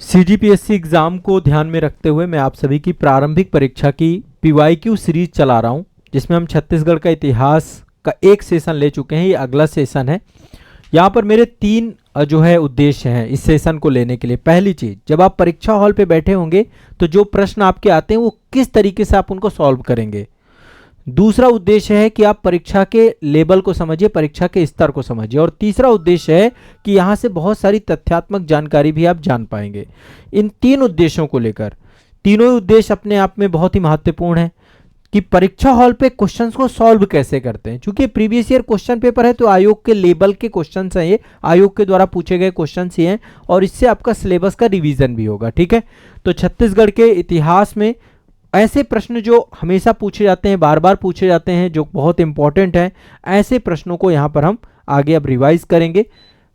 CGPSC exam को ध्यान में रखते हुए मैं आप सभी की प्रारंभिक परीक्षा की पीवाईक्यू सीरीज चला रहा हूं, जिसमें हम छत्तीसगढ़ का इतिहास का एक सेशन ले चुके हैं। ये अगला सेशन है। यहाँ पर मेरे तीन जो है उद्देश्य हैं इस सेशन को लेने के लिए। पहली चीज़, जब आप परीक्षा हॉल पे बैठे होंगे तो जो प्रश्न आपके आते हैं वो किस तरीके से आप उनको सॉल्व करेंगे। दूसरा उद्देश्य है कि आप परीक्षा के लेवल को समझिए, परीक्षा के स्तर को समझिए। और तीसरा उद्देश्य है कि यहाँ से बहुत सारी तथ्यात्मक जानकारी भी आप जान पाएंगे। इन तीन उद्देश्यों को लेकर, तीनों ही उद्देश्य अपने आप में बहुत ही महत्वपूर्ण है कि परीक्षा हॉल पे क्वेश्चंस को सॉल्व कैसे करते हैं। चूंकि प्रीवियस ईयर क्वेश्चन पेपर है तो आयोग के लेवल के क्वेश्चंस हैं, ये आयोग के द्वारा पूछे गए क्वेश्चंस ही हैं और इससे आपका सिलेबस का रिवीजन भी होगा। ठीक है, तो छत्तीसगढ़ के इतिहास में ऐसे प्रश्न जो हमेशा पूछे जाते हैं, बार बार पूछे जाते हैं, जो बहुत इंपॉर्टेंट हैं, ऐसे प्रश्नों को यहाँ पर हम आगे अब रिवाइज करेंगे।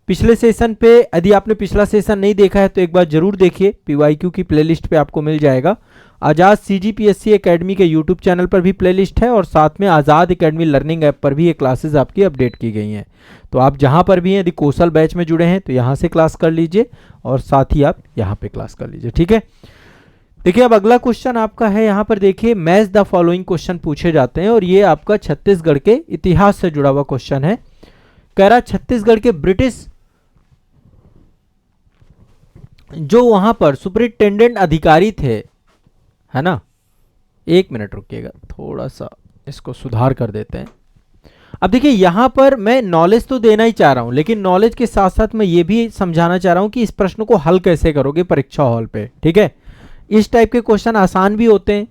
पिछले सेशन पे यदि आपने पिछला सेशन नहीं देखा है तो एक बार जरूर देखिए, पीवाईक्यू की प्लेलिस्ट पे आपको मिल जाएगा। आज़ाद सीजीपीएससी एकेडमी के यूट्यूब चैनल पर भी प्लेलिस्ट है और साथ में आज़ाद एकेडमी लर्निंग ऐप पर भी ये क्लासेस आपकी अपडेट की गई हैं। तो आप जहाँ पर भी हैं, यदि कौशल बैच में जुड़े हैं तो यहाँ से क्लास कर लीजिए और साथ ही आप यहाँ पे क्लास कर लीजिए। ठीक है, देखिए अब अगला क्वेश्चन आपका है, यहाँ पर देखिए मैच द फॉलोइंग क्वेश्चन पूछे जाते हैं और ये आपका छत्तीसगढ़ के इतिहास से जुड़ा हुआ क्वेश्चन है। कह रहा छत्तीसगढ़ के ब्रिटिश जो वहां पर सुपरिटेंडेंट अधिकारी थे, है ना, एक मिनट रुकिएगा, थोड़ा सा इसको सुधार कर देते हैं। अब देखिए यहाँ पर मैं नॉलेज तो देना ही चाह रहा हूं, लेकिन नॉलेज के साथ साथ मैं ये भी समझाना चाह रहा हूं कि इस प्रश्न को हल कैसे करोगे परीक्षा हॉल पे। ठीक है, इस टाइप के क्वेश्चन आसान भी होते हैं।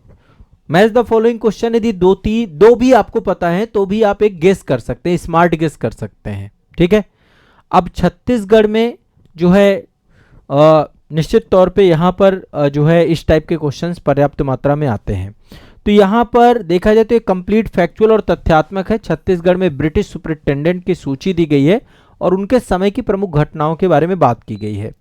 मैच द फॉलोइंग क्वेश्चन यदि दो भी आपको पता है तो भी आप एक गेस कर सकते हैं, स्मार्ट गेस कर सकते हैं। ठीक है, अब छत्तीसगढ़ में जो है निश्चित तौर पे यहाँ पर जो है इस टाइप के क्वेश्चंस पर्याप्त मात्रा में आते हैं। तो यहाँ पर देखा जाए तो एक कंप्लीट फैक्चुअल और तथ्यात्मक है। छत्तीसगढ़ में ब्रिटिश सुपरिटेंडेंट की सूची दी गई है और उनके समय की प्रमुख घटनाओं के बारे में बात की गई है।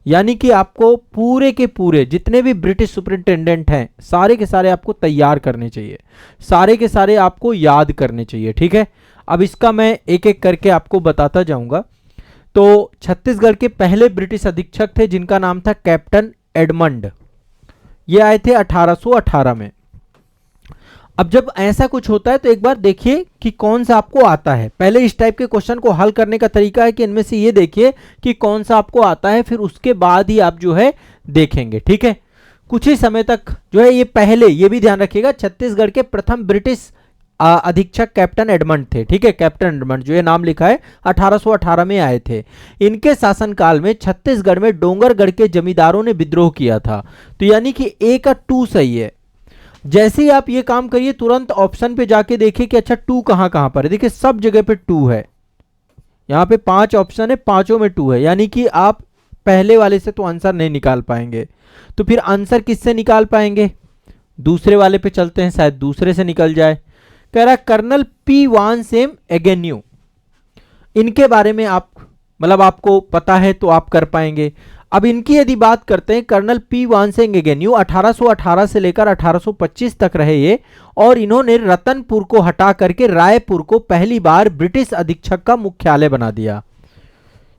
यानी कि आपको पूरे के पूरे जितने भी ब्रिटिश सुपरिटेंडेंट हैं सारे के सारे आपको तैयार करने चाहिए, सारे के सारे आपको याद करने चाहिए। ठीक है, अब इसका मैं एक एक करके आपको बताता जाऊंगा। तो छत्तीसगढ़ के पहले ब्रिटिश अधीक्षक थे जिनका नाम था कैप्टन एडमंड। ये आए थे 1818 में। अब जब ऐसा कुछ होता है तो एक बार देखिए कि कौन सा आपको आता है। पहले इस टाइप के क्वेश्चन को हल करने का तरीका है कि इनमें से ये देखिए कि कौन सा आपको आता है, फिर उसके बाद ही आप जो है देखेंगे। ठीक है, कुछ ही समय तक जो है ये पहले, ये भी ध्यान रखिएगा, छत्तीसगढ़ के प्रथम ब्रिटिश अधीक्षक कैप्टन एडमंड थे। ठीक है, कैप्टन एडमंड जो ये नाम लिखा है 1818 में आए थे। इनके शासनकाल में छत्तीसगढ़ में डोंगरगढ़ के जमींदारों ने विद्रोह किया था। तो यानी कि ए का 2 सही है। जैसे ही आप ये काम करिए तुरंत ऑप्शन पे जाके देखिए कि अच्छा 2 कहां कहां पर है। देखिए सब जगह पे 2 है, यहां पे 5 ऑप्शन है, पांचों में 2 है। यानी कि आप पहले वाले से तो आंसर नहीं निकाल पाएंगे, तो फिर आंसर किससे निकाल पाएंगे? दूसरे वाले पे चलते हैं, शायद दूसरे से निकल जाए। कह रहा colonel P one same Agnew, इनके बारे में आप मतलब आपको पता है तो आप कर पाएंगे। अब इनकी यदि बात करते हैं, colonel P one same Agnew 1818 से लेकर 1825 तक रहे ये, और इन्होंने रतनपुर को हटा करके रायपुर को पहली बार ब्रिटिश अधीक्षक का मुख्यालय बना दिया।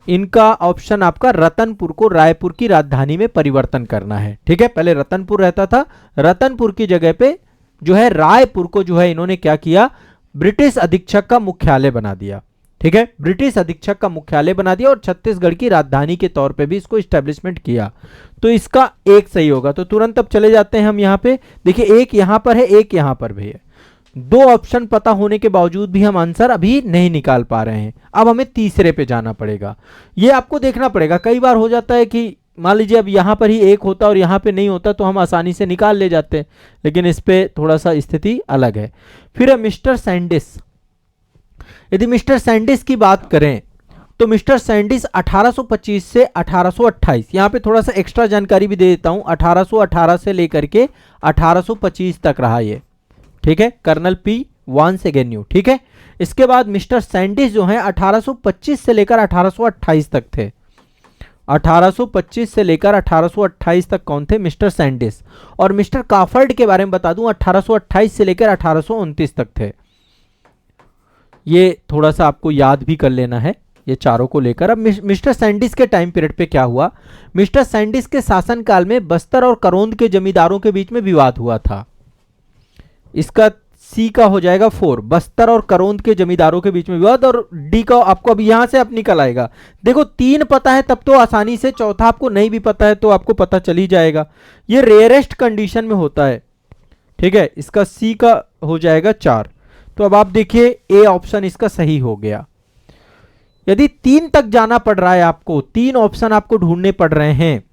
इनका ऑप्शन आपका रतनपुर को रायपुर की राजधानी में परिवर्तन करना है। ठीक है, पहले रतनपुर रहता था, रतनपुर की जगह पे जो है रायपुर को जो है इन्होंने क्या किया, ब्रिटिश अधीक्षक का मुख्यालय बना दिया। ठीक है, ब्रिटिश अधीक्षक का मुख्यालय बना दिया और छत्तीसगढ़ की राजधानी के तौर पे भी इसको इस्टेब्लिशमेंट किया। तो इसका एक सही होगा। तो तुरंत अब चले जाते हैं हम यहाँ पे। देखिए एक यहाँ पर है, एक यहाँ पर भी है। 2 ऑप्शन पता होने के बावजूद भी हम आंसर अभी नहीं निकाल पा रहे हैं। अब हमें तीसरे पे जाना पड़ेगा। ये आपको देखना पड़ेगा। कई बार हो जाता है कि मान लीजिए अब यहाँ पर ही एक होता और यहाँ पे नहीं होता तो हम आसानी से निकाल ले जाते हैं, लेकिन इस पे थोड़ा सा स्थिति अलग है। फिर है मिस्टर सैंडिस। यदि मिस्टर सैंडिस की बात करें तो मिस्टर सैंडिस 1825 से 1828, यहाँ पे थोड़ा सा एक्स्ट्रा जानकारी भी दे देता हूँ, 1818 से लेकर के 1825 तक रहा ये। ठीक है, कर्नल पी वान एगेन्यू। ठीक है, इसके बाद मिस्टर सैंडिस जो है 1825 से लेकर 1828 तक थे। 1825 से लेकर 1828 तक कौन थे? Mister Sandis. और मिस्टर काफर्ड के बारे में बता दूं 1828 से लेकर 1829 तक थे। ये थोड़ा सा आपको याद भी कर लेना है। ये चारों को लेकर। अब मिस्टर सैंडिस के टाइम पीरियड पे क्या हुआ, मिस्टर सैंडिस के शासनकाल में बस्तर और करौंद के जमींदारों के बीच में विवाद हुआ था। इसका सी का हो जाएगा 4, बस्तर और करौंद के जमींदारों के बीच में विवाद, और डी का आपको अब यहां से अब निकल आएगा। देखो 3 पता है तब तो आसानी से, चौथा आपको नहीं भी पता है तो आपको पता चल ही जाएगा। ये रेयरेस्ट कंडीशन में होता है, ठीक है। इसका सी का हो जाएगा 4। तो अब आप देखिए ए ऑप्शन इसका सही हो गया। यदि 3 तक जाना पड़ रहा है आपको, 3 ऑप्शन आपको ढूंढने पड़ रहे हैं,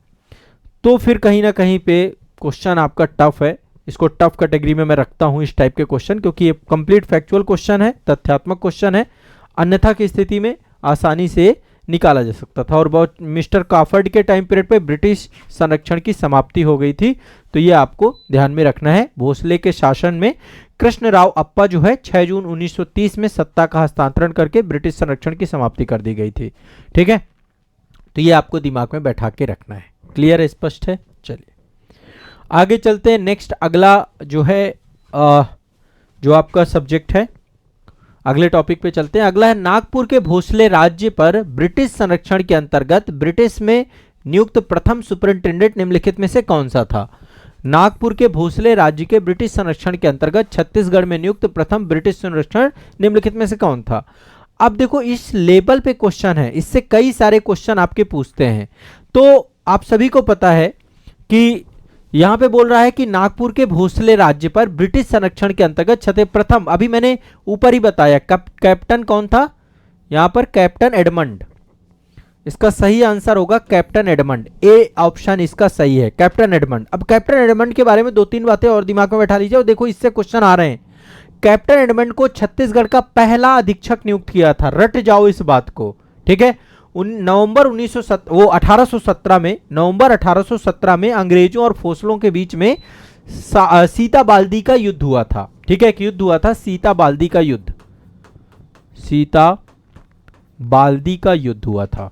तो फिर कहीं ना कहीं पे क्वेश्चन आपका टफ है। इसको टफ कैटेगरी में मैं रखता हूं इस टाइप के क्वेश्चन, क्योंकि ये कंप्लीट फैक्चुअल क्वेश्चन है, तथ्यात्मक क्वेश्चन है। अन्यथा की स्थिति में आसानी से निकाला जा सकता था। और बहुत मिस्टर काफर्ड के टाइम पीरियड पे ब्रिटिश संरक्षण की समाप्ति हो गई थी, तो ये आपको ध्यान में रखना है। भोसले के शासन में कृष्णराव अप्पा जो है 6 जून 1930 में सत्ता का हस्तांतरण करके ब्रिटिश संरक्षण की समाप्ति कर दी गई थी, ठीक है। तो ये आपको दिमाग में बैठा के रखना है। क्लियर है, स्पष्ट है? चलिए आगे चलते हैं। नेक्स्ट अगला जो है जो आपका सब्जेक्ट है, अगले टॉपिक पे चलते हैं। अगला है नागपुर के भोसले राज्य पर ब्रिटिश संरक्षण के अंतर्गत ब्रिटिश में नियुक्त प्रथम सुपरिंटेंडेंट निम्नलिखित में से कौन सा था? नागपुर के भोसले राज्य के ब्रिटिश संरक्षण के अंतर्गत छत्तीसगढ़ में नियुक्त प्रथम ब्रिटिश संरक्षण निम्नलिखित में से कौन था? अब देखो इस लेवल पे क्वेश्चन है, इससे कई सारे क्वेश्चन आपके पूछते हैं। तो आप सभी को पता है कि यहां पे बोल रहा है कि नागपुर के भोसले राज्य पर ब्रिटिश संरक्षण के अंतर्गत छठे प्रथम, अभी मैंने ऊपर ही बताया कैप्टन कौन था यहां पर? Captain Edmund. इसका सही आंसर होगा कैप्टन एडमंड। ए ऑप्शन इसका सही है, कैप्टन एडमंड। अब कैप्टन एडमंड के बारे में 2-3 बातें और दिमाग में बैठा लीजिए, और देखो इससे क्वेश्चन आ रहे हैं। कैप्टन एडमंड को छत्तीसगढ़ का पहला अधीक्षक नियुक्त किया था, रट जाओ इस बात को, ठीक है। नवंबर 1817 में, नवंबर 1817 में अंग्रेजों और फोसलों के बीच में सीता बाल्दी का युद्ध हुआ था, ठीक है। एक युद्ध हुआ था, सीता बाल्दी का युद्ध, सीता बाल्दी का युद्ध हुआ था।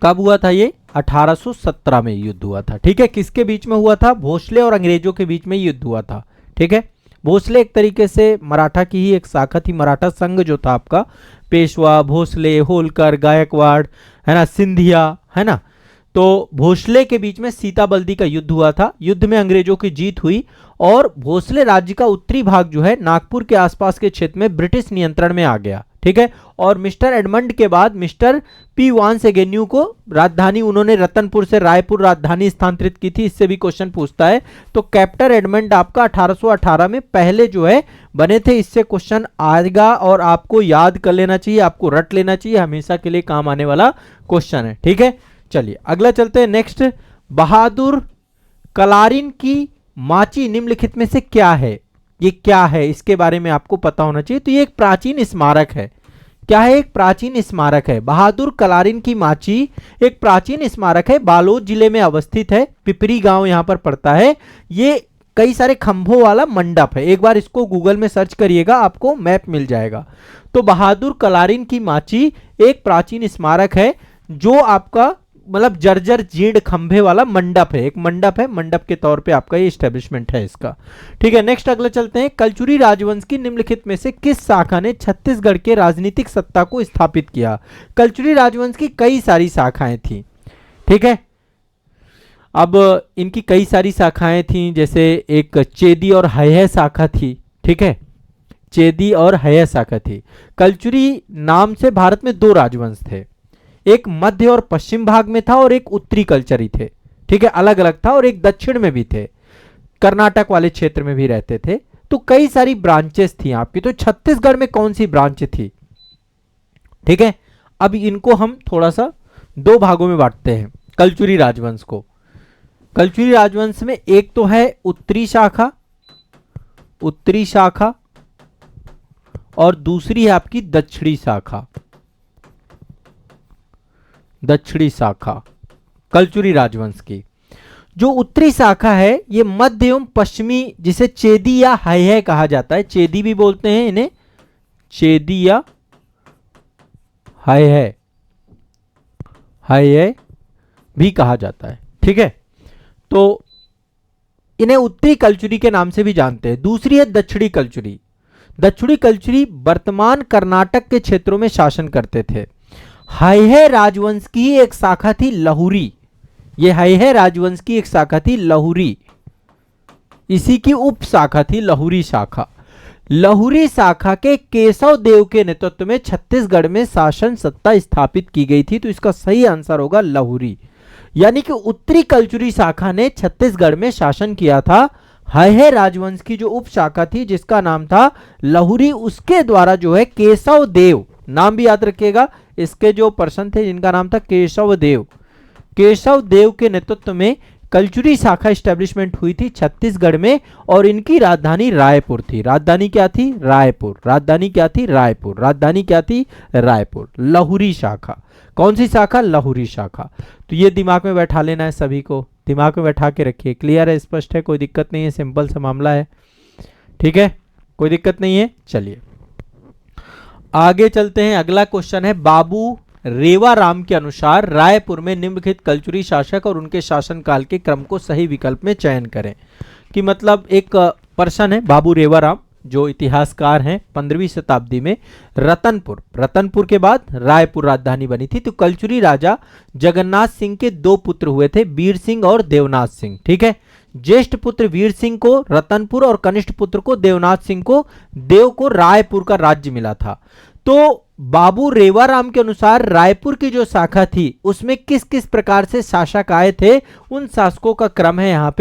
कब हुआ था ये? 1817 में युद्ध हुआ था, ठीक है। किसके बीच में हुआ था? भोसले और अंग्रेजों के बीच में युद्ध हुआ था, ठीक है। भोसले एक तरीके से मराठा की ही एक शाखा थी। मराठा संघ जो था आपका, पेशवा, भोसले, होलकर, गायकवाड़, है ना, सिंधिया, है ना। तो भोसले के बीच में सीता बल्दी का युद्ध हुआ था। युद्ध में अंग्रेजों की जीत हुई और भोसले राज्य का उत्तरी भाग जो है नागपुर के आसपास के क्षेत्र में ब्रिटिश नियंत्रण में आ गया, ठीक है। और मिस्टर एडमंड के बाद मिस्टर पी वांस एवेन्यू को राजधानी उन्होंने रतनपुर से रायपुर राजधानी स्थानांतरित की थी। इससे भी क्वेश्चन पूछता है। तो कैप्टन एडमंड आपका 1818 में पहले जो है बने थे। इससे क्वेश्चन आएगा और आपको याद कर लेना चाहिए, आपको रट लेना चाहिए, हमेशा के लिए काम आने वाला क्वेश्चन है, ठीक है। चलिए अगला चलते हैं। नेक्स्ट, बहादुर कलारिन की माची निम्नलिखित में से क्या है? ये क्या है, इसके बारे में आपको पता होना चाहिए। तो ये एक प्राचीन स्मारक है। क्या है? एक प्राचीन स्मारक है। बहादुर कलारिन की माची एक प्राचीन स्मारक है, बालोद जिले में अवस्थित है। पिपरी गांव यहां पर पड़ता है। ये कई सारे खंभों वाला मंडप है। एक बार इसको गूगल में सर्च करिएगा, आपको मैप मिल जाएगा। तो बहादुर कलारिन की माची एक प्राचीन स्मारक है जो आपका मतलब जर्जर जीर्ण खंभे वाला मंडप है। एक मंडप है, मंडप के तौर पे आपका ये एस्टेब्लिशमेंट है इसका, ठीक है। नेक्स्ट अगले चलते हैं। कलचुरी राजवंश की निम्नलिखित में से किस शाखा ने छत्तीसगढ़ के राजनीतिक सत्ता को स्थापित किया? कलचुरी राजवंश की कई सारी शाखाएं थी, ठीक है। अब इनकी कई सारी शाखाएं थी, जैसे एक चेदी और हय शाखा थी, ठीक है। चेदी और हय शाखा थी। कलचुरी नाम से भारत में 2 राजवंश थे, एक मध्य और पश्चिम भाग में था और एक उत्तरी कलचरी थे, ठीक है, अलग अलग था। और एक दक्षिण में भी थे, कर्नाटक वाले क्षेत्र में भी रहते थे। तो कई सारी ब्रांचेस थी आपकी। तो छत्तीसगढ़ में कौन सी ब्रांच थी? ठीक है, अब इनको हम थोड़ा सा 2 भागों में बांटते हैं कलचुरी राजवंश को। कलचुरी राजवंश में एक तो है उत्तरी शाखा, उत्तरी शाखा, और दूसरी है आपकी दक्षिणी शाखा, दक्षिणी शाखा कलचुरी राजवंश की। जो उत्तरी शाखा है ये मध्य एवं पश्चिमी, जिसे चेदी या हय कहा जाता है, चेदी भी बोलते हैं इन्हें, चेदी या हय भी कहा जाता है, ठीक है। तो इन्हें उत्तरी कलचुरी के नाम से भी जानते हैं। दूसरी है दक्षिणी कलचुरी। दक्षिणी कल्चुरी वर्तमान कर्नाटक के क्षेत्रों में शासन करते थे। हैहय राजवंश की एक शाखा थी लहुरी, ये हैहय राजवंश की एक शाखा थी लहुरी, इसी की उप शाखा थी लहुरी शाखा। लहुरी शाखा के केशव देव के नेतृत्व में छत्तीसगढ़ में शासन सत्ता स्थापित की गई थी, तो इसका सही आंसर होगा लहुरी। यानी कि उत्तरी कल्चुरी शाखा ने छत्तीसगढ़ में शासन किया था। हैहय राजवंश की जो उप शाखा थी जिसका नाम था लहुरी, उसके द्वारा जो है केशव देव, नाम भी याद रखिएगा, इसके जो पर्सन थे जिनका नाम था केशव देव, केशव देव के नेतृत्व में कल्चुरी शाखा स्टैब्लिशमेंट हुई थी छत्तीसगढ़ में, और इनकी राजधानी रायपुर थी। राजधानी क्या थी? रायपुर। राजधानी क्या थी? रायपुर। राजधानी क्या थी? रायपुर। लहुरी शाखा, कौन सी शाखा? लहुरी शाखा। तो ये दिमाग में बैठा लेना है, सभी को दिमाग में बैठा के रखिए। क्लियर है? स्पष्ट है? कोई दिक्कत नहीं है? सिंपल सा मामला है, ठीक है, कोई दिक्कत नहीं है। चलिए आगे चलते हैं। अगला क्वेश्चन है, बाबू रेवाराम के अनुसार रायपुर में निम्नलिखित कल्चुरी शासक और उनके शासनकाल के क्रम को सही विकल्प में चयन करें। कि मतलब एक पर्सन है बाबू रेवाराम, जो इतिहासकार हैं, 15वीं शताब्दी में रतनपुर के बाद रायपुर राजधानी बनी थी। तो कल्चुरी राजा जगन्नाथ सिंह के दो पुत्र हुए थे, वीर सिंह और देवनाथ सिंह, ठीक है। ज्येष्ठ पुत्र वीर सिंह को रतनपुर और कनिष्ठ पुत्र को देवनाथ सिंह को रायपुर का राज्य मिला था। तो बाबू रेवाराम के अनुसार रायपुर की जो शाखा थी उसमें किस किस प्रकार से शासक आए थे, उन शासकों का क्रम है यहाँ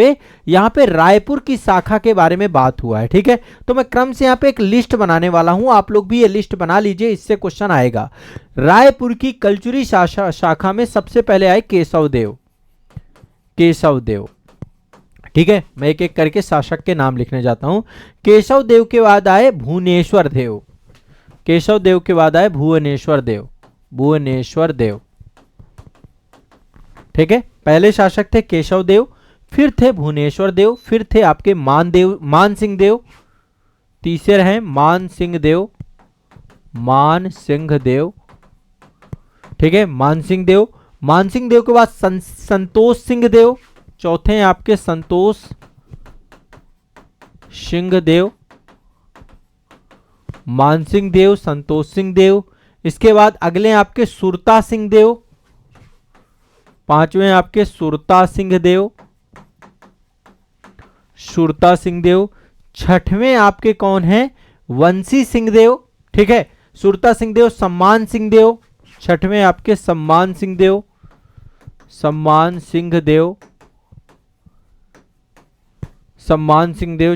पे रायपुर की शाखा के बारे में बात हुआ है, ठीक है। तो मैं क्रम से यहाँ पे एक लिस्ट बनाने वाला हूं, आप लोग भी ये लिस्ट बना लीजिए, इससे क्वेश्चन आएगा। रायपुर की कल्चुरी शाखा में सबसे पहले आए केशव देव, ठीक है। मैं एक एक करके शासक के नाम लिखने जाता हूं। केशव देव के बाद आए भुवनेश्वर देव, ठीक है। पहले शासक थे केशव देव, फिर थे भुवनेश्वर देव, फिर थे आपके मान सिंह देव, तीसरे हैं मान सिंह देव, ठीक है, मान सिंह देव के बाद संतोष सिंह देव, चौथे हैं आपके संतोष सिंह देव, मान सिंह देव, संतोष सिंह देव। इसके बाद अगले आपके सुरता सिंह देव, पांचवें आपके सुरता सिंह देव। छठवें आपके कौन है? वंशी सिंह देव, ठीक है। सुरता सिंह देव, सम्मान सिंह देव, छठवें आपके सम्मान सिंह देव,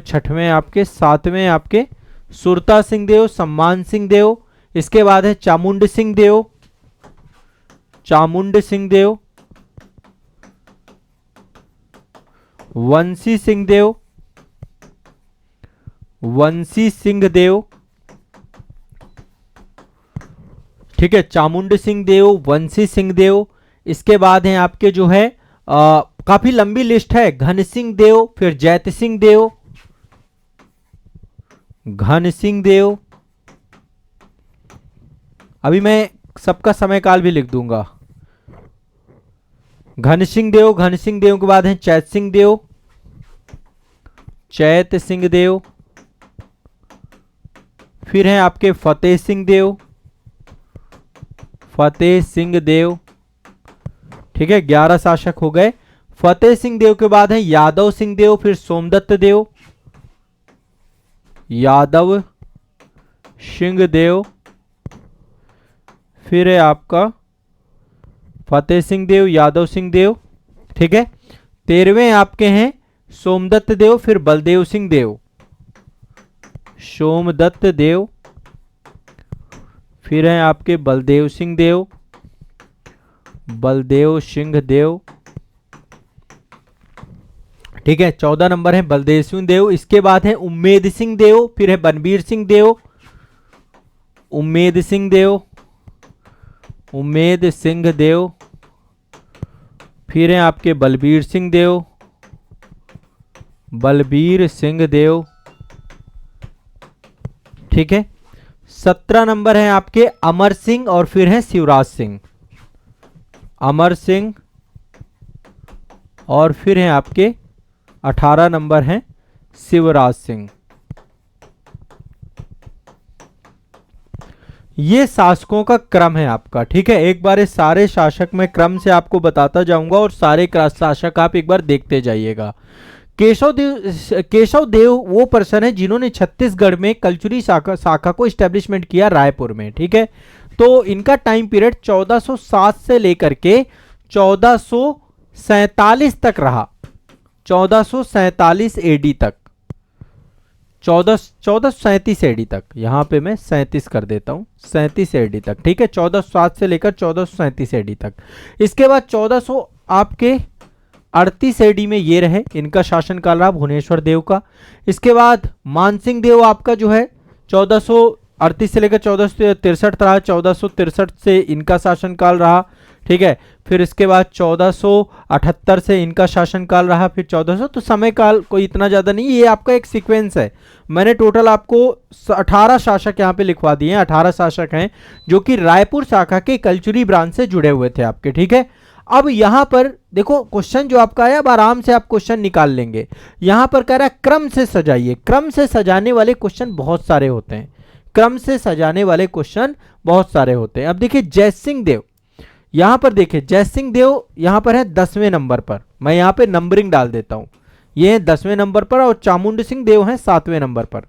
छठवें आपके, सातवें आपके सुरता सिंह देव, सम्मान सिंह देव। इसके बाद है चामुंड सिंह देव, वंशी सिंह देव, ठीक है, चामुंड सिंह देव, वंशी सिंह देव। इसके बाद हैं आपके जो है काफी लंबी लिस्ट है, घन सिंह देव, फिर जैत सिंह देव, घन सिंह देव। अभी मैं सबका समय काल भी लिख दूंगा। घन सिंह देव के बाद है चैत सिंह देव, फिर हैं आपके फतेह सिंह देव, ठीक है। 11 शासक हो गए। फतेह सिंह देव के बाद है यादव सिंह देव, फिर सोमदत्त देव, यादव सिंह देव, फिर है आपका फतेह सिंह देव, यादव सिंह देव, ठीक है। 13वें आपके हैं सोमदत्त देव, फिर बलदेव सिंह देव, सोमदत्त देव, फिर हैं आपके बलदेव सिंह देव, ठीक है। 14 नंबर है बलदेव सिंह देव। इसके बाद है उम्मेद सिंह देव, फिर है बनबीर सिंह देव, उम्मेद सिंह देव, फिर हैं आपके बलबीर सिंह देव, ठीक है। 17 नंबर है आपके अमर सिंह और फिर है शिवराज सिंह, अमर सिंह, और फिर हैं आपके 18 नंबर हैं शिवराज सिंह, ये शासकों का क्रम है आपका, ठीक है। एक बार इस सारे शासक मैं क्रम से आपको बताता जाऊंगा और सारे शासक आप एक बार देखते जाइएगा। केशव देव वो पर्सन है जिन्होंने छत्तीसगढ़ में कलचुरी शाखा को इस्टेब्लिशमेंट किया रायपुर में, ठीक है। तो इनका टाइम पीरियड 1407 से लेकर के 1447 तक रहा, 1447 एडी तक, 1437 एडी तक, यहां पे मैं 37 कर देता हूं, 37 एडी तक, ठीक है। 1407 से लेकर 1437 एडी तक। इसके बाद 1400 आपके 38 एडी में ये रहे, इनका शासनकाल रहा भुवनेश्वर देव का। इसके बाद मानसिंह देव आपका जो है 1438 से लेकर 1463 रहा, 1463 से इनका शासनकाल रहा, ठीक है। फिर इसके बाद 1478 से इनका शासनकाल रहा, फिर 1400, तो समय काल कोई इतना ज्यादा नहीं, ये आपका एक सीक्वेंस है। मैंने टोटल आपको 18 शासक यहाँ पे लिखवा दिए हैं, 18 शासक हैं जो कि रायपुर शाखा के कलचुरी ब्रांच से जुड़े हुए थे आपके, ठीक है। अब यहां पर देखो क्वेश्चन जो आपका है, अब आराम से आप क्वेश्चन निकाल लेंगे। यहां पर कह रहा है क्रम से सजाइए। क्रम से सजाने वाले क्वेश्चन बहुत सारे होते हैं, क्रम से सजाने वाले क्वेश्चन बहुत सारे होते हैं। अब देखिए जयसिंह देव, यहां पर देखिए जयसिंह देव यहां पर है 10वें नंबर पर, मैं यहां पे नंबरिंग डाल देता हूं, ये है 10वें नंबर पर, और चामुंड सिंह देव हैं 7वें नंबर पर,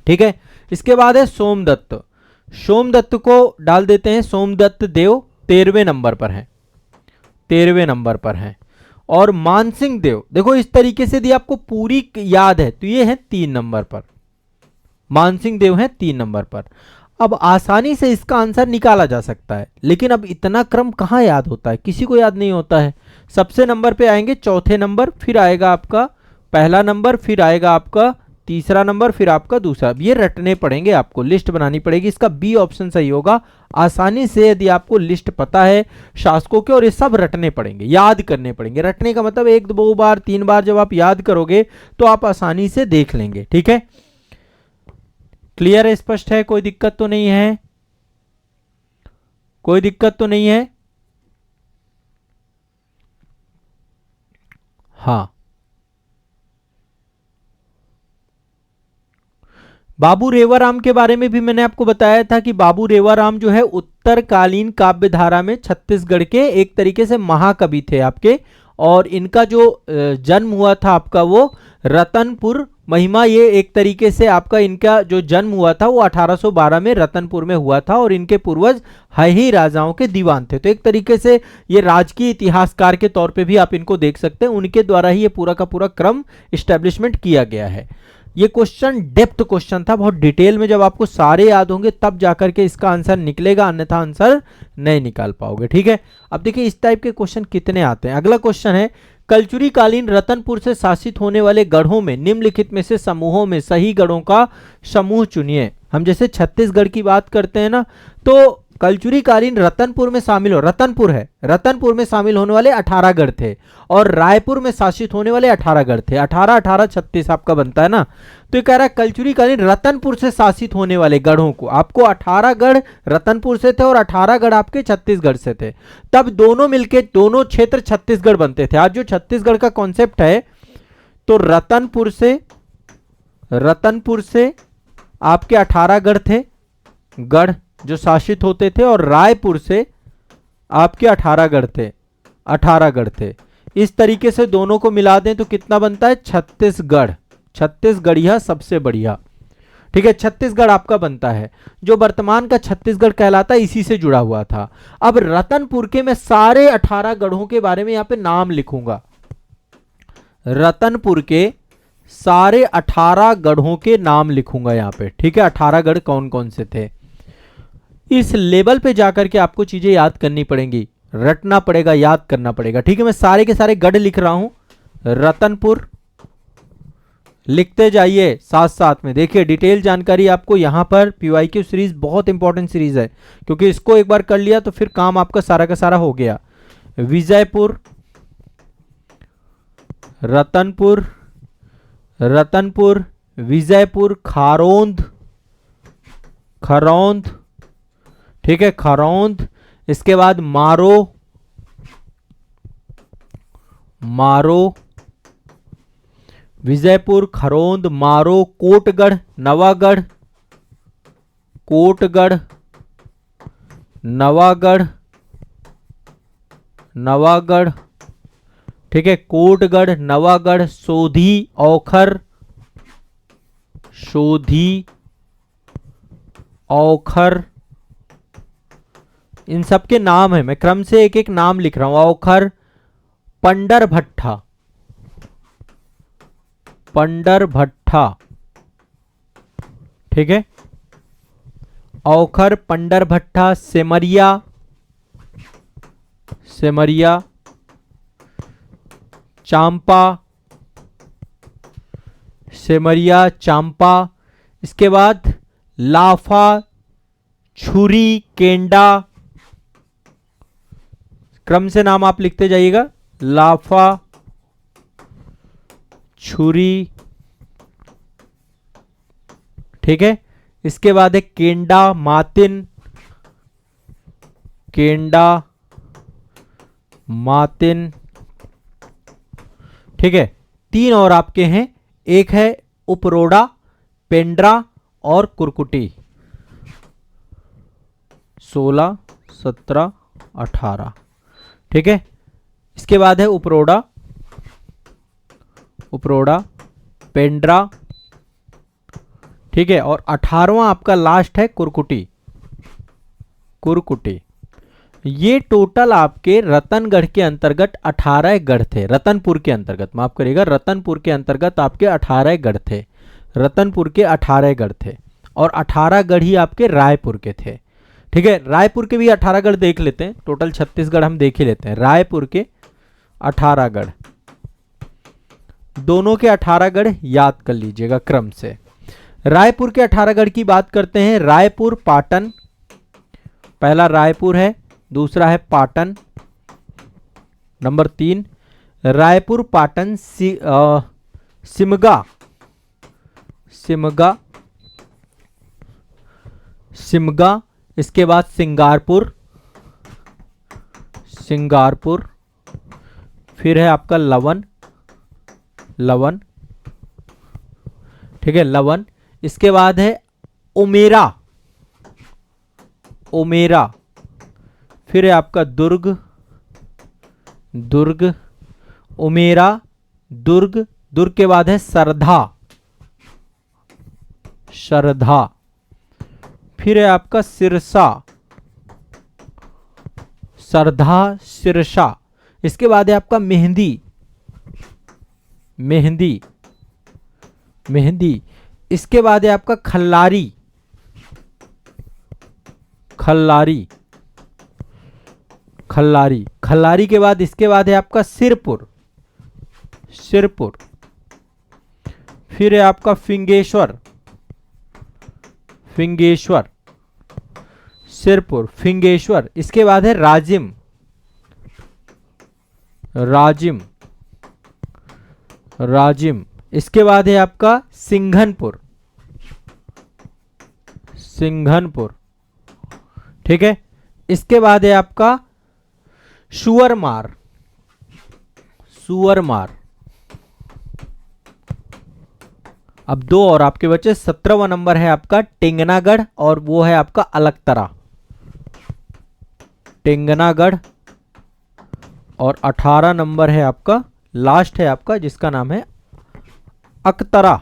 ठीक है। इसके बाद है सोमदत्त, सोमदत्त को डाल देते हैं, सोमदत्त देव 13वें नंबर पर है, 13वें नंबर पर है। और मानसिंह देव, देखो इस तरीके से यदि आपको पूरी याद है तो ये है 3 नंबर पर, मानसिंह देव है 3 नंबर पर। अब आसानी से इसका आंसर निकाला जा सकता है, लेकिन अब इतना क्रम कहाँ याद होता है, किसी को याद नहीं होता है। सबसे नंबर पे आएंगे चौथे नंबर, फिर आएगा आपका पहला नंबर, फिर आएगा आपका तीसरा नंबर, फिर आपका दूसरा। ये रटने पड़ेंगे आपको, लिस्ट बनानी पड़ेगी। इसका बी ऑप्शन सही होगा। आसानी से यदि आपको लिस्ट पता है शासकों के, और ये सब रटने पड़ेंगे, याद करने पड़ेंगे। रटने का मतलब 1 2 बार 3 बार जब आप याद करोगे तो आप आसानी से देख लेंगे, ठीक है। क्लियर है, स्पष्ट है, कोई दिक्कत तो नहीं है, कोई दिक्कत तो नहीं है। हाँ, बाबू रेवाराम के बारे में भी मैंने आपको बताया था कि बाबू रेवाराम जो है उत्तरकालीन काव्य धारा में छत्तीसगढ़ के एक तरीके से महाकवि थे आपके, और इनका जो जन्म हुआ था आपका वो रतनपुर महिमा, ये एक तरीके से आपका इनका जो जन्म हुआ था वो 1812 में रतनपुर में हुआ था, और इनके पूर्वज ही राजाओं के दीवान थे। तो एक तरीके से ये राजकीय इतिहासकार के तौर पे भी आप इनको देख सकते हैं, उनके द्वारा ही ये पूरा का पूरा क्रम इस्टेब्लिशमेंट किया गया है। ये क्वेश्चन डेप्थ क्वेश्चन था, बहुत डिटेल में, जब आपको सारे याद होंगे तब जाकर के इसका आंसर निकलेगा, अन्यथा आंसर नहीं निकाल पाओगे, ठीक है। अब देखिए इस टाइप के क्वेश्चन कितने आते हैं। अगला क्वेश्चन है, कलचुरी कालीन रतनपुर से शासित होने वाले गढ़ों में निम्नलिखित में से समूहों में सही गढ़ों का समूह चुनिए। हम जैसे छत्तीसगढ़ की बात करते हैं ना, तो कलचुरी कालीन रतनपुर में शामिल हो, रतनपुर है, रतनपुर में शामिल होने वाले 18 गढ़ थे, और रायपुर में शासित होने वाले 18 गढ़ थे। 18 18 36 आपका बनता है ना। तो ये कह रहा है कलचुरी कालीन रतनपुर से शासित होने वाले गढ़ों को, आपको 18 गढ़ रतनपुर से थे और 18 गढ़ आपके छत्तीसगढ़ से थे, तब दोनों मिलके दोनों क्षेत्र छत्तीसगढ़ बनते थे। आज जो छत्तीसगढ़ का कॉन्सेप्ट है, तो रतनपुर से आपके 18 गढ़ थे, गढ़ जो शासित होते थे, और रायपुर से आपके 18 गढ़ थे, 18 गढ़ थे। इस तरीके से दोनों को मिला दें तो कितना बनता है, छत्तीसगढ़, छत्तीसगढ़िया सबसे बढ़िया, ठीक है। छत्तीसगढ़ आपका बनता है, जो वर्तमान का छत्तीसगढ़ कहलाता है इसी से जुड़ा हुआ था। अब रतनपुर के मैं सारे 18 गढ़ों के बारे में यहां पे नाम लिखूंगा, रतनपुर के सारे 18 गढ़ों के नाम लिखूंगा यहां पे, ठीक है। 18 गढ़ कौन कौन से थे, इस लेवल पे जाकर के आपको चीजें याद करनी पड़ेंगी, रटना पड़ेगा, याद करना पड़ेगा, ठीक है। मैं सारे के सारे गढ़ लिख रहा हूं, रतनपुर लिखते जाइए साथ साथ में। देखिए डिटेल जानकारी आपको यहां पर पीवाईक्यू सीरीज बहुत इंपॉर्टेंट सीरीज है, क्योंकि इसको एक बार कर लिया तो फिर काम आपका सारा का सारा हो गया। विजयपुर, रतनपुर, रतनपुर, विजयपुर, खारोंद, खरौंद, ठीक है, खरौंद। इसके बाद मारो, मारो, विजयपुर, खरौंद, मारो, कोटगढ़, नवागढ़, कोटगढ़, नवागढ़, नवागढ़, ठीक है, कोटगढ़, नवागढ़, सोधी, औखर, शोधी, औखर, इन सब के नाम है, मैं क्रम से एक एक नाम लिख रहा हूं। औखर, पंडर भट्ठा, पंडर भट्ठा, ठीक है, औखर, पंडर भट्ठा, सेमरिया, सेमरिया, चांपा, सेमरिया, चांपा, इसके बाद लाफा, छुरी, केंडा, क्रम से नाम आप लिखते जाइएगा। लाफा, छुरी, ठीक है, इसके बाद है केंडा, मातिन, केंडा, मातिन, ठीक है। तीन और आपके हैं, एक है उपरोड़ा, पेंड्रा और कुरकुटी। 16, 17, 18, ठीक है। इसके बाद है उपरोड़ा, उपरोड़ा, पेंड्रा, ठीक है, और 18वां आपका लास्ट है कुरकुटी, कुरकुटी। ये टोटल आपके रतनगढ़ के अंतर्गत 18 गढ़ थे। रतनपुर के अंतर्गत, माफ करिएगा, रतनपुर के अंतर्गत आपके 18 गढ़ थे। रतनपुर के 18 गढ़ थे और 18 गढ़ ही आपके रायपुर के थे, ठीक है। रायपुर के भी 18 गढ़ देख लेते हैं, टोटल 36 गढ़ हम देख ही लेते हैं। रायपुर के 18 गढ़, दोनों के 18 गढ़ याद कर लीजिएगा क्रम से। रायपुर के 18 गढ़ की बात करते हैं। रायपुर, पाटन, पहला रायपुर है, दूसरा है पाटन, नंबर 3 रायपुर, पाटन, सिमगा, सिमगा, सिमगा, इसके बाद सिंगारपुर, सिंगारपुर, फिर है आपका लवन, लवन, ठीक है, लवन, इसके बाद है उमेरा, उमेरा, फिर है आपका दुर्ग, दुर्ग, उमेरा, दुर्ग, दुर्ग के बाद है सरधा, शरधा, फिर है आपका सिरसा, सरधा, सिरसा, इसके बाद है आपका मेहंदी, मेहंदी, मेहंदी, इसके बाद है आपका खल्लारी, खल्लारी, खल्लारी, खल्लारी के बाद इसके बाद है आपका सिरपुर, सिरपुर, फिर है आपका फिंगेश्वर, फिंगेश्वर, सिरपुर, फिंगेश्वर, इसके बाद है राजिम, राजिम, राजिम, इसके बाद है आपका सिंघनपुर, सिंघनपुर, ठीक है। इसके बाद है आपका सुअरमार, सुअरमार। अब दो और आपके बचे। 17वां नंबर है आपका टेंगनागढ़ और वो है आपका अलकतरा, टेंगनागढ़, और 18 नंबर है आपका लास्ट है आपका जिसका नाम है अकतरा,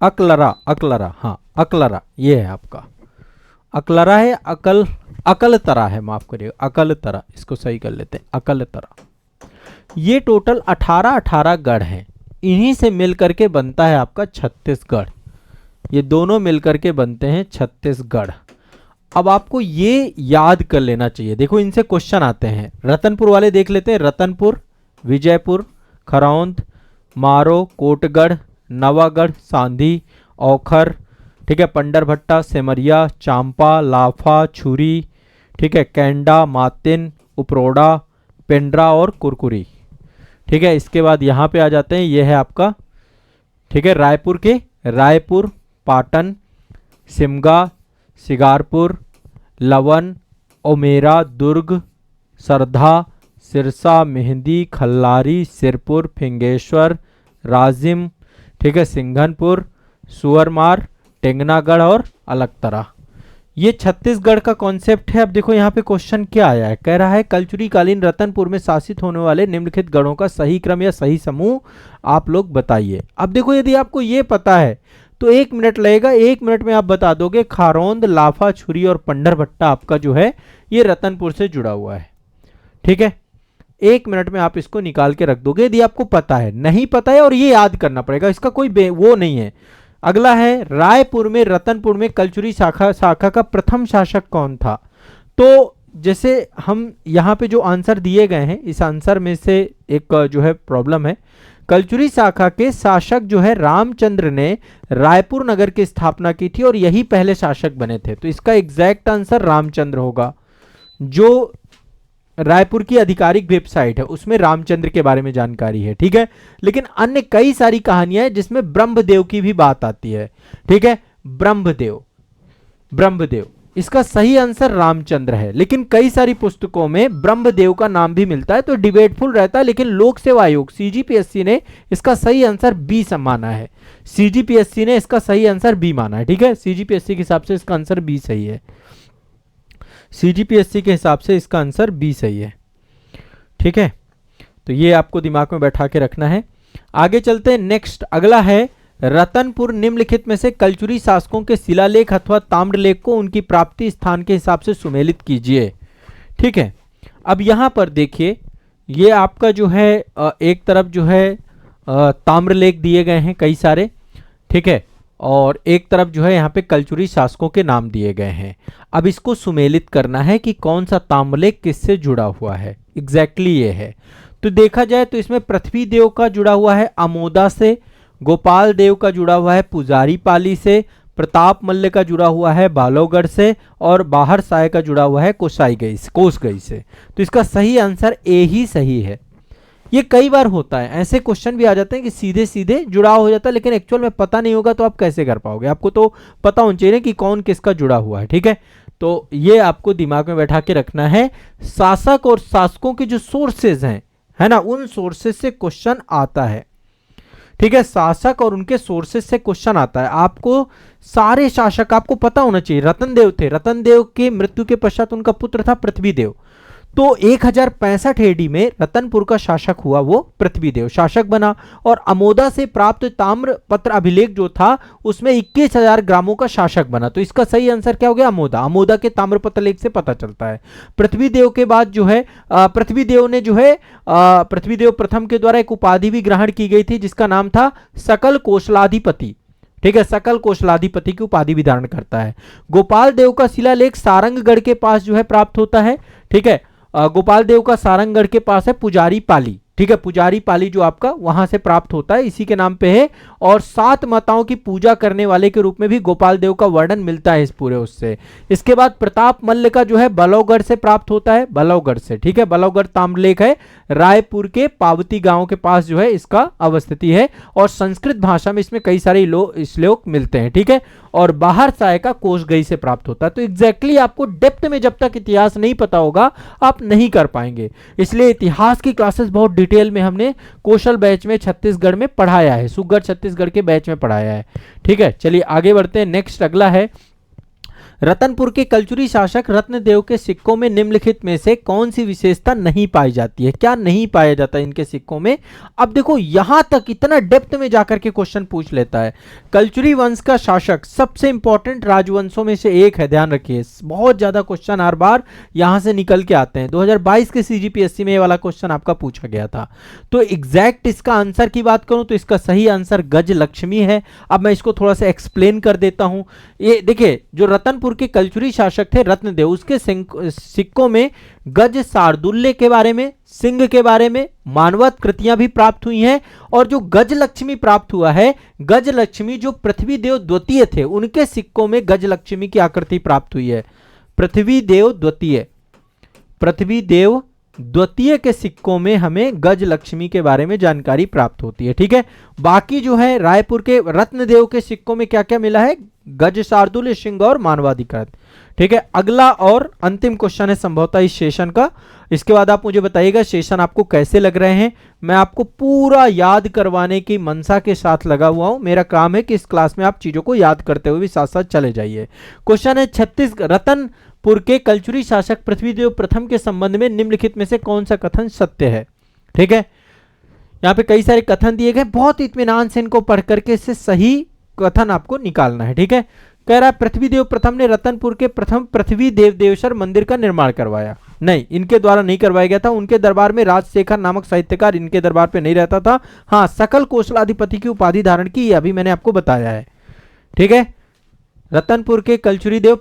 अकलरा, अकलरा, हाँ अकलरा, ये है आपका अकलरा है, अकल, अकलतरा है, माफ करिए, अकलतरा, इसको सही कर लेते हैं, अकलतरा। ये टोटल 18 गढ़ हैं, इन्हीं से मिलकर के बनता है आपका छत्तीसगढ़। ये दोनों मिलकर के बनते हैं छत्तीसगढ़। अब आपको ये याद कर लेना चाहिए, देखो इनसे क्वेश्चन आते हैं। रतनपुर वाले देख लेते हैं, रतनपुर, विजयपुर, खरौंद, मारो, कोटगढ़, नवागढ़, सांधी, औखर, ठीक है, पंडरभट्टा, सेमरिया, चांपा, लाफा, छुरी, ठीक है, कैंडा, मातिन, उपरोड़ा, पेंड्रा और कुरकुरी, ठीक है। इसके बाद यहाँ पे आ जाते हैं, ये है आपका, ठीक है, रायपुर के रायपुर, पाटन, सिमगा, सिगारपुर, लवन, ओमेरा, दुर्ग, सरधा, सिरसा, मेहंदी, खल्लारी, सिरपुर, फिंगेश्वर, राजिम, ठीक है, सिंघनपुर, सुअरमार, टेंगनागढ़ और अलकतरा। ये छत्तीसगढ़ का कॉन्सेप्ट है। अब देखो यहाँ पे क्वेश्चन क्या आया है, कह रहा है कलचुरी कालीन रतनपुर में शासित होने वाले निम्नलिखित गढ़ों का सही क्रम या सही समूह आप लोग बताइए। अब देखो यदि आपको ये पता है तो 1 मिनट लगेगा, 1 मिनट में आप बता दोगे खारोंद, लाफा, छुरी और पंडरभट्टा आपका जो है ये रतनपुर से जुड़ा हुआ है। ठीक है, 1 मिनट में आप इसको निकाल के रख दोगे यदि आपको पता है। नहीं पता है और ये याद करना पड़ेगा, इसका कोई वो नहीं है। अगला है रायपुर में रतनपुर में कलचुरी शाखा का प्रथम शासक कौन था। तो जैसे हम यहाँ पे जो आंसर दिए गए हैं इस आंसर में से एक जो है प्रॉब्लम है। कलचुरी शाखा के शासक जो है रामचंद्र ने रायपुर नगर की स्थापना की थी और यही पहले शासक बने थे। तो इसका एग्जैक्ट आंसर रामचंद्र होगा। जो रायपुर की आधिकारिक वेबसाइट है उसमें रामचंद्र के बारे में जानकारी है। ठीक है, लेकिन अन्य कई सारी कहानियां हैं जिसमें ब्रह्मदेव की भी बात आती है। ठीक है, ब्रह्मदेव इसका सही आंसर रामचंद्र है, लेकिन कई सारी पुस्तकों में ब्रह्मदेव का नाम भी मिलता है तो डिबेटफुल रहता है। लेकिन लोक सेवा आयोग सीजीपीएससी ने इसका सही आंसर बी माना है। सीजीपीएससी ने इसका सही आंसर बी माना है। ठीक है, सीजीपीएससी के हिसाब से इसका आंसर बी सही है। सीजीपीएससी के हिसाब से इसका आंसर बी सही है। ठीक है, तो ये आपको दिमाग में बैठा के रखना है। आगे चलते हैं, नेक्स्ट अगला है रतनपुर निम्नलिखित में से कलचुरी शासकों के शिलालेख अथवा ताम्रलेख को उनकी प्राप्ति स्थान के हिसाब से सुमेलित कीजिए। ठीक है, अब यहां पर देखिए ये आपका जो है एक तरफ जो है ताम्रलेख दिए गए हैं कई सारे। ठीक है, और एक तरफ जो है यहाँ पे कलचुरी शासकों के नाम दिए गए हैं। अब इसको सुमेलित करना है कि कौन सा ताम्रलेख किससे जुड़ा हुआ है। एग्जैक्टली ये है। तो देखा जाए तो इसमें पृथ्वी देव का जुड़ा हुआ है अमोदा से, गोपाल देव का जुड़ा हुआ है पुजारी पाली से, प्रताप मल्ल का जुड़ा हुआ है बालोगढ़ से और बाहर साय का जुड़ा हुआ है कोसगई से। तो इसका सही आंसर ए ही सही है। ये कई बार होता है, ऐसे क्वेश्चन भी आ जाते हैं कि सीधे सीधे जुड़ाव हो जाता है लेकिन एक्चुअल में पता नहीं होगा तो आप कैसे कर पाओगे। आपको तो पता होना चाहिए कि कौन किसका जुड़ा हुआ है। ठीक है, तो ये आपको दिमाग में बैठा के रखना है। शासक और शासकों के जो सोर्सेज हैं है ना, उन सोर्सेज से क्वेश्चन आता है। ठीक है, शासक और उनके सोर्सेज से क्वेश्चन आता है। आपको सारे शासक आपको पता होना चाहिए। रतनदेव थे, रतनदेव के मृत्यु के पश्चात उनका पुत्र था पृथ्वीदेव। तो 1065 एडी में रतनपुर का शासक हुआ वो पृथ्वीदेव शासक बना और अमोदा से प्राप्त ताम्र पत्र अभिलेख जो था उसमें 21,000 ग्रामों का शासक बना। तो इसका सही आंसर क्या हो गया, अमोदा। अमोदा के ताम्र पत्र लेख से पता चलता है। पृथ्वीदेव के बाद जो है पृथ्वीदेव ने जो है पृथ्वीदेव प्रथम के द्वारा एक उपाधि भी ग्रहण की गई थी जिसका नाम था सकल कौशलाधिपति। ठीक है, सकल कौशलाधिपति की उपाधि भी धारण करता है। गोपाल देव का शिलालेख सारंगगढ़ के पास जो है प्राप्त होता है। ठीक है, गोपाल देव का सारंगगढ़ के पास है पुजारी पाली। ठीक है, पुजारी पाली जो आपका वहां से प्राप्त होता है, इसी के नाम पे है। और 7 माताओं की पूजा करने वाले के रूप में भी गोपाल देव का वर्णन मिलता है इस पूरे उससे। इसके बाद प्रताप मल्ल का जो है बलौगढ़ से प्राप्त होता है, बलौगढ़ से। ठीक है, बलौगढ़ ताम्रलेख है, रायपुर के पावती गांव के पास जो है इसका अवस्थिति है और संस्कृत भाषा में इसमें कई सारे श्लोक मिलते हैं। ठीक है, और बाहर साय का कोसगई से प्राप्त होता है। तो एग्जैक्टली आपको डेप्थ में जब तक इतिहास नहीं पता होगा आप नहीं कर पाएंगे। इसलिए इतिहास की क्लासेस बहुत डिटेल में हमने कौशल बैच में छत्तीसगढ़ में पढ़ाया है, सुगढ़ छत्तीसगढ़ के बैच में पढ़ाया है। ठीक है, चलिए आगे बढ़ते हैं। नेक्स्ट अगला है रतनपुर के कलचुरी शासक रत्नदेव के सिक्कों में निम्नलिखित में से कौन सी विशेषता नहीं पाई जाती है। क्या नहीं पाया जाता इनके सिक्कों में। अब देखो यहां तक इतना डेप्थ में जाकर के क्वेश्चन पूछ लेता है। कलचुरी वंश का शासक सबसे इंपॉर्टेंट राजवंशों में से एक है, ध्यान रखिए। बहुत ज्यादा क्वेश्चन हर बार यहां से निकल के आते हैं। 2022 के सीजीपीएससी में ये वाला क्वेश्चन आपका पूछा गया था। तो एग्जैक्ट इसका आंसर की बात करूं तो इसका सही आंसर गज लक्ष्मी है। अब मैं इसको थोड़ा सा एक्सप्लेन कर देता हूं। ये देखिए, जो रतनपुर के कलचुरी शासक थे रत्नदेव, उसके सिक्कों में गज शार्दुल्य के बारे में, सिंह के बारे में मानवत कृतियां भी प्राप्त हुई हैं। और जो गज लक्ष्मी प्राप्त हुआ है, गज लक्ष्मी जो पृथ्वीदेव द्वितीय थे उनके सिक्कों में गज लक्ष्मी की आकृति प्राप्त हुई है। पृथ्वीदेव द्वितीय के सिक्कों में हमें गज लक्ष्मी के बारे में जानकारी प्राप्त होती है। ठीक है, बाकी जो है रायपुर के रत्नदेव के सिक्कों में क्या क्या मिला है, गज शार्दुल्य, सिंह और मानवाधिकृत। ठीक है, अगला और अंतिम क्वेश्चन है संभवतः इस सेशन का। इसके बाद आप मुझे बताइएगा सेशन आपको कैसे लग रहे हैं। मैं आपको पूरा याद करवाने की मंशा के साथ लगा हुआ हूं। मेरा काम है कि इस क्लास में आप चीजों को याद करते हुए भी साथ साथ चले जाइए। क्वेश्चन है छत्तीसगढ़ रतनपुर के कलचुरी शासक पृथ्वीदेव प्रथम के संबंध में निम्नलिखित में से कौन सा कथन सत्य है। ठीक है, यहाँ पे कई सारे कथन दिए गए, बहुत इत्मीनान से इनको पढ़ करके इससे सही कथन आपको निकालना है। ठीक है, कह रहा है पृथ्वीदेव प्रथम ने रतनपुर के प्रथम पृथ्वी देवदेवशर मंदिर का निर्माण करवाया। नहीं, इनके द्वारा नहीं करवाया गया था। उनके दरबार में राजशेखर नामक साहित्यकार इनके दरबार पे नहीं रहता था। हाँ, सकल कौशलाधिपति की उपाधि धारण की, ये अभी मैंने आपको बताया है। ठीक है, रतनपुर के कलचुरी देव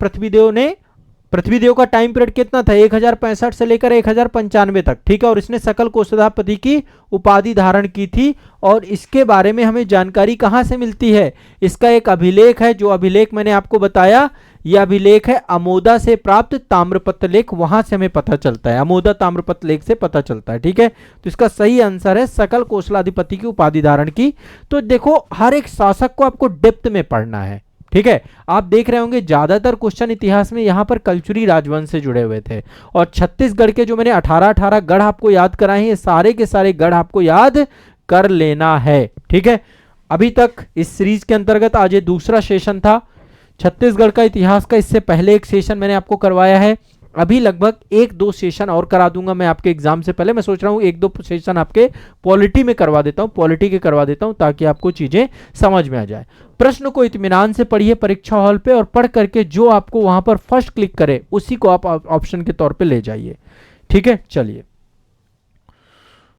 पृथ्वीदेव का टाइम पीरियड कितना था, 1065 से लेकर 1095 तक। ठीक है, और इसने सकल कोषाधिपति की उपाधि धारण की थी। और इसके बारे में हमें जानकारी कहां से मिलती है, इसका एक अभिलेख है, जो अभिलेख मैंने आपको बताया, यह अभिलेख है अमोदा से प्राप्त ताम्रपत्र लेख, वहां से हमें पता चलता है, अमोदा ताम्रपत्र लेख से पता चलता है। ठीक है, तो इसका सही आंसर है सकल कौशलाधिपति की उपाधि धारण की। तो देखो, हर एक शासक को आपको डेप्थ में पढ़ना है। ठीक है, आप देख रहे होंगे ज्यादातर क्वेश्चन इतिहास में यहां पर कलचुरी राजवंश से जुड़े हुए थे। और छत्तीसगढ़ के जो मैंने 18 गढ़ आपको याद कराए हैं, ये सारे के सारे गढ़ आपको याद कर लेना है। ठीक है, अभी तक इस सीरीज के अंतर्गत आज ये दूसरा सेशन था छत्तीसगढ़ का इतिहास का। इससे पहले एक सेशन मैंने आपको करवाया है। अभी लगभग 1-2 सेशन और करा दूंगा मैं आपके एग्जाम से पहले। मैं सोच रहा हूँ 1-2 सेशन आपके पॉलिटी में करवा देता हूँ, पॉलिटी के करवा देता हूँ, ताकि आपको चीजें समझ में आ जाए। प्रश्न को इत्मीनान से पढ़िए परीक्षा हॉल पे, और पढ़ करके जो आपको वहां पर फर्स्ट क्लिक करे उसी को आप ऑप्शन के तौर पे ले जाइए। ठीक है, चलिए।